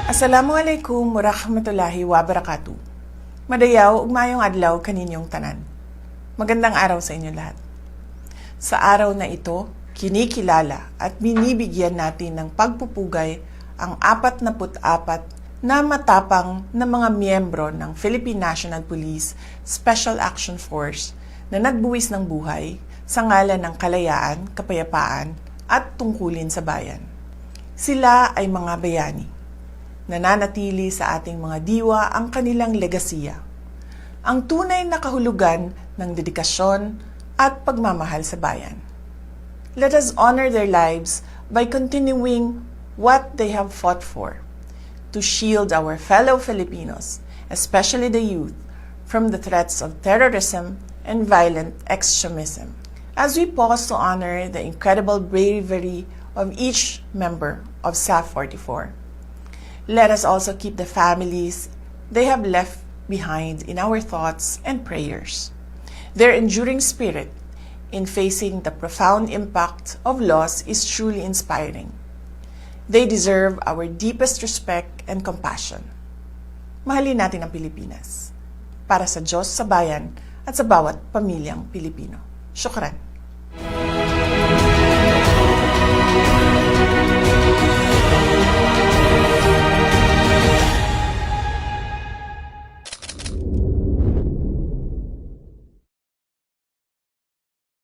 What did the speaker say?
Assalamualaikum warahmatullahi wabarakatuh. Madayaw ug mayong adlaw kaninyong tanan. Magandang araw sa inyo lahat. Sa araw na ito, kinikilala at binibigyan natin ng pagpupugay ang 44 na matapang na mga miyembro ng Philippine National Police Special Action Force na nagbuwis ng buhay sa ngalan ng kalayaan, kapayapaan at tungkulin sa bayan. Sila ay mga bayani. Nananatili sa ating mga diwa ang kanilang legasiya, ang tunay na kahulugan ng dedikasyon at pagmamahal sa bayan. Let us honor their lives by continuing what they have fought for, to shield our fellow Filipinos, especially the youth, from the threats of terrorism and violent extremism. As we pause to honor the incredible bravery of each member of SAF 44, let us also keep the families they have left behind in our thoughts and prayers. Their enduring spirit in facing the profound impact of loss is truly inspiring. They deserve our deepest respect and compassion. Mahalin natin ang Pilipinas para sa Diyos, sa bayan, at sa bawat pamilyang Pilipino. Syukran.